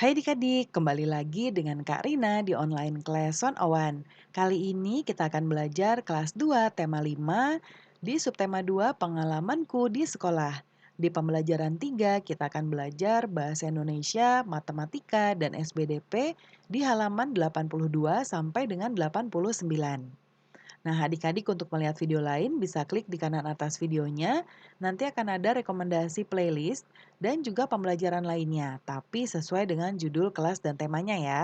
Hai adik-adik, kembali lagi dengan Kak Rina di online Class 101. Kali ini kita akan belajar kelas 2 tema 5 di subtema 2 pengalamanku di sekolah. Di pembelajaran 3 kita akan belajar bahasa Indonesia, matematika, dan SBDP di halaman 82 sampai dengan 89. Nah, adik-adik untuk melihat video lain bisa klik di kanan atas videonya. Nanti akan ada rekomendasi playlist dan juga pembelajaran lainnya, tapi sesuai dengan judul kelas dan temanya ya.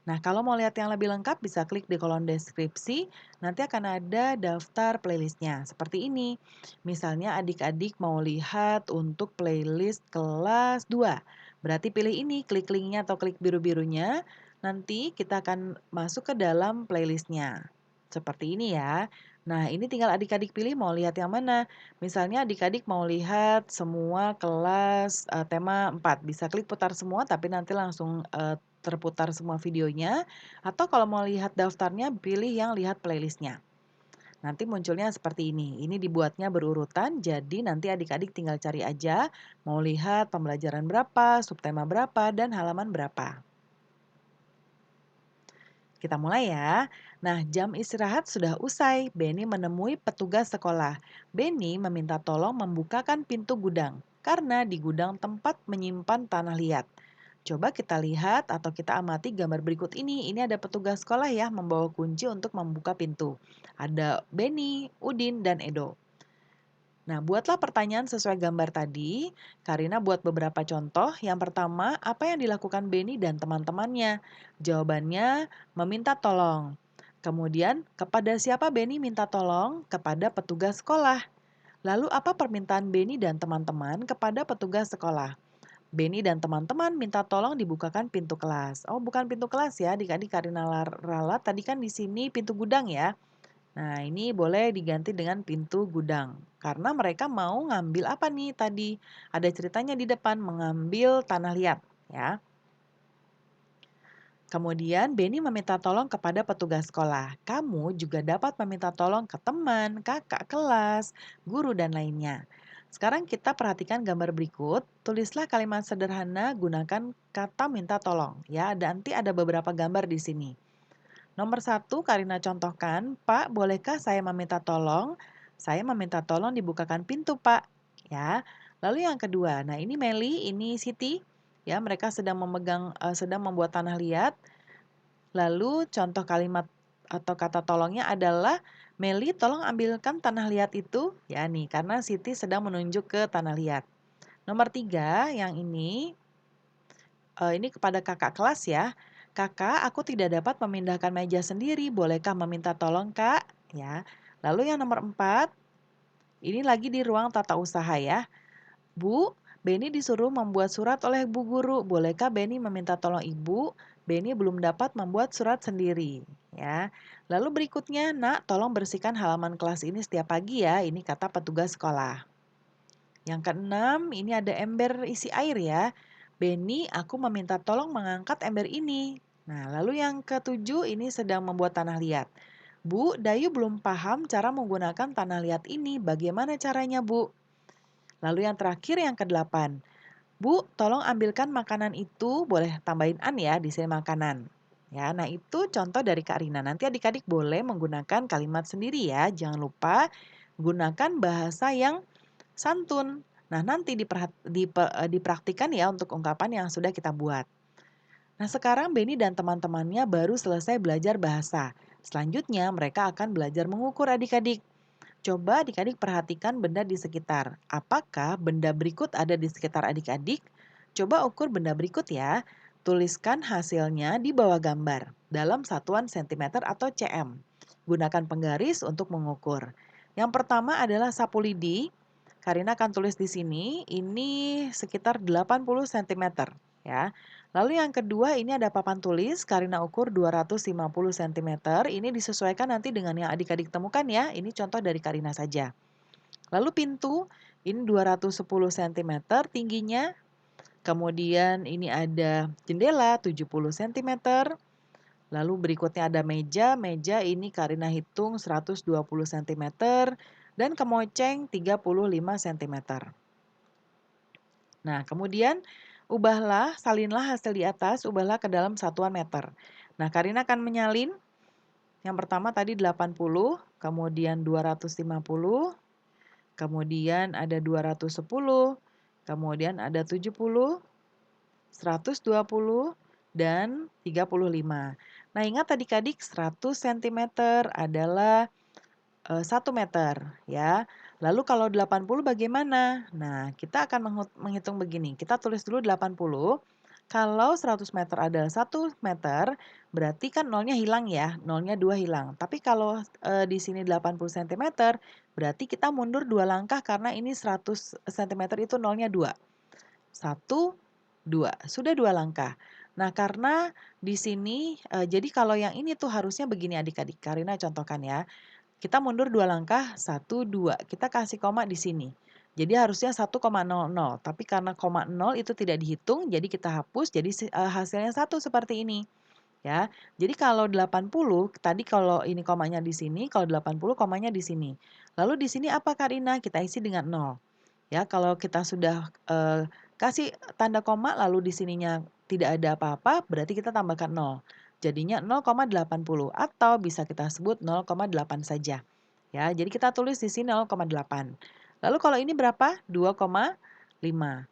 Nah, kalau mau lihat yang lebih lengkap bisa klik di kolom deskripsi. Nanti akan ada daftar playlistnya seperti ini. Misalnya adik-adik mau lihat untuk playlist kelas 2. Berarti pilih ini, klik linknya atau klik biru-birunya. Nanti kita akan masuk ke dalam playlistnya. Seperti ini ya. Nah, ini tinggal adik-adik pilih mau lihat yang mana. Misalnya adik-adik mau lihat semua kelas tema 4. Bisa klik putar semua tapi nanti langsung terputar semua videonya. Atau kalau mau lihat daftarnya, pilih yang lihat playlistnya. Nanti munculnya seperti ini. Ini dibuatnya berurutan, jadi nanti adik-adik tinggal cari aja mau lihat pembelajaran berapa, subtema berapa, dan halaman berapa. Kita mulai ya. Nah, jam istirahat sudah usai. Benny menemui petugas sekolah. Benny meminta tolong membukakan pintu gudang karena di gudang tempat menyimpan tanah liat. Coba kita lihat atau kita amati gambar berikut ini. Ini ada petugas sekolah ya membawa kunci untuk membuka pintu. Ada Benny, Udin, dan Edo. Nah, buatlah pertanyaan sesuai gambar tadi. Karina buat beberapa contoh. Yang pertama, apa yang dilakukan Benny dan teman-temannya? Jawabannya, meminta tolong. Kemudian, kepada siapa Benny minta tolong? Kepada petugas sekolah. Lalu, apa permintaan Benny dan teman-teman kepada petugas sekolah? Benny dan teman-teman minta tolong dibukakan pintu kelas. Oh, bukan pintu kelas ya, adik-adik Karina ralat. Tadi kan di sini pintu gudang ya. Nah, ini boleh diganti dengan pintu gudang. Karena mereka mau ngambil apa nih tadi? Ada ceritanya di depan, mengambil tanah liat ya. Kemudian Benny meminta tolong kepada petugas sekolah. Kamu juga dapat meminta tolong ke teman, kakak kelas, guru, dan lainnya. Sekarang kita perhatikan gambar berikut. Tulislah kalimat sederhana, gunakan kata minta tolong. Ya, nanti ada beberapa gambar di sini. Nomor satu, Karina contohkan, Pak, bolehkah saya meminta tolong? Saya meminta tolong dibukakan pintu, Pak. Ya. Lalu yang kedua, nah ini Meli, ini Siti. Ya, mereka sedang membuat tanah liat. Lalu contoh kalimat atau kata tolongnya adalah Meli, tolong ambilkan tanah liat itu. Ya nih, karena Siti sedang menunjuk ke tanah liat. Nomor tiga, yang ini kepada kakak kelas ya. Kakak, aku tidak dapat memindahkan meja sendiri. Bolehkah meminta tolong, Kak? Ya. Lalu yang nomor 4, ini lagi di ruang tata usaha ya. Bu, Benny disuruh membuat surat oleh Bu Guru. Bolehkah Benny meminta tolong Ibu? Benny belum dapat membuat surat sendiri. Ya. Lalu berikutnya, Nak, tolong bersihkan halaman kelas ini setiap pagi ya. Ini kata petugas sekolah. Yang keenam, ini ada ember isi air ya. Benny, aku meminta tolong mengangkat ember ini. Nah, lalu yang ketujuh, ini sedang membuat tanah liat. Bu, Dayu belum paham cara menggunakan tanah liat ini. Bagaimana caranya, Bu? Lalu yang terakhir, yang kedelapan. Bu, tolong ambilkan makanan itu. Boleh tambahin an ya, di sini makanan. Ya, nah itu contoh dari Kak Rina. Nanti adik-adik boleh menggunakan kalimat sendiri ya. Jangan lupa gunakan bahasa yang santun. Nah, nanti dipraktikkan ya untuk ungkapan yang sudah kita buat. Nah, sekarang Benny dan teman-temannya baru selesai belajar bahasa. Selanjutnya, mereka akan belajar mengukur adik-adik. Coba adik-adik perhatikan benda di sekitar. Apakah benda berikut ada di sekitar adik-adik? Coba ukur benda berikut ya. Tuliskan hasilnya di bawah gambar dalam satuan cm atau cm. Gunakan penggaris untuk mengukur. Yang pertama adalah sapu lidi. Karina akan tulis di sini, ini sekitar 80 cm ya. Lalu yang kedua ini ada papan tulis, Karina ukur 250 cm. Ini disesuaikan nanti dengan yang adik-adik temukan ya. Ini contoh dari Karina saja. Lalu pintu, ini 210 cm tingginya. Kemudian ini ada jendela 70 cm. Lalu berikutnya ada meja, meja ini Karina hitung 120 cm. Dan kemoceng 35 cm. Nah, kemudian salinlah hasil di atas, ubahlah ke dalam satuan meter. Nah, Karina akan menyalin. Yang pertama tadi 80, kemudian 250, kemudian ada 210, kemudian ada 70, 120, dan 35. Nah, ingat adik-adik 100 cm adalah 1 meter ya. Lalu kalau 80 bagaimana? Nah, kita akan menghitung begini. Kita tulis dulu 80. Kalau 100 meter adalah 1 meter, berarti kan nolnya hilang ya. Nolnya 2 hilang. Tapi kalau di sini 80 cm, berarti kita mundur 2 langkah karena ini 100 cm itu nolnya 2. 1, 2. Sudah 2 langkah. Nah, karena di sini, jadi kalau yang ini tuh harusnya begini adik-adik. Karina contohkan ya. Kita mundur 2 langkah, 1, 2. Kita kasih koma di sini. Jadi harusnya 1,00. Tapi karena koma 0 itu tidak dihitung, jadi kita hapus. Jadi hasilnya 1 seperti ini. Ya. Jadi kalau 80, tadi kalau ini komanya di sini, kalau 80 komanya di sini. Lalu di sini apa Karina? Kita isi dengan 0. Ya, kalau kita sudah kasih tanda koma lalu di sininya tidak ada apa-apa, berarti kita tambahkan 0. Jadinya 0,80 atau bisa kita sebut 0,8 saja. Ya, jadi kita tulis di sini 0,8. Lalu kalau ini berapa? 2,5, 2,1,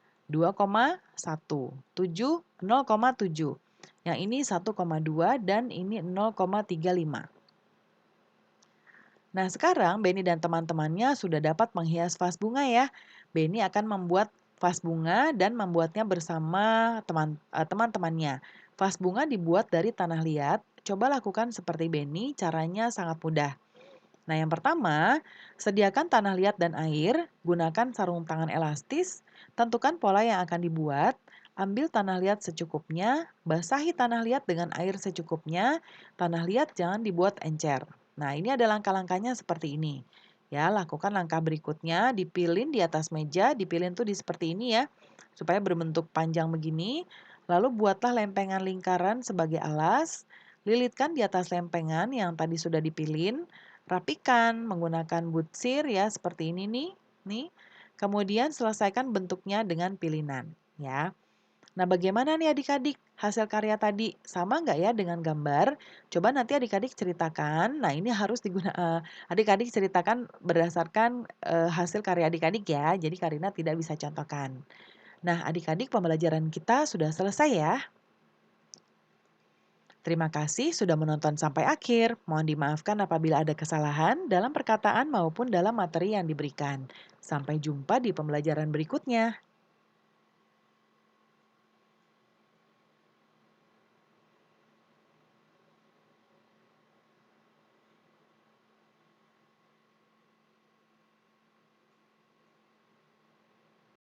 7, 0,7. Yang ini 1,2 dan ini 0,35. Nah, sekarang Benny dan teman-temannya sudah dapat menghias vas bunga ya. Benny akan membuat vas bunga dan membuatnya bersama teman-temannya. Vas bunga dibuat dari tanah liat. Coba lakukan seperti Benny, caranya sangat mudah. Nah, yang pertama, sediakan tanah liat dan air, gunakan sarung tangan elastis, tentukan pola yang akan dibuat, ambil tanah liat secukupnya, basahi tanah liat dengan air secukupnya, tanah liat jangan dibuat encer. Nah, ini ada langkah-langkahnya seperti ini. Ya, lakukan langkah berikutnya, dipilin di atas meja, dipilin tuh di seperti ini ya, supaya berbentuk panjang begini. Lalu buatlah lempengan lingkaran sebagai alas, lilitkan di atas lempengan yang tadi sudah dipilin, rapikan menggunakan butsir ya seperti ini nih. Kemudian selesaikan bentuknya dengan pilinan ya. Nah, bagaimana nih adik-adik? Hasil karya tadi sama nggak ya dengan gambar? Coba nanti adik-adik ceritakan. Nah, ini harus adik-adik ceritakan berdasarkan hasil karya adik-adik ya. Jadi Karina tidak bisa contohkan. Nah, adik-adik pembelajaran kita sudah selesai ya. Terima kasih sudah menonton sampai akhir. Mohon dimaafkan apabila ada kesalahan dalam perkataan maupun dalam materi yang diberikan. Sampai jumpa di pembelajaran berikutnya.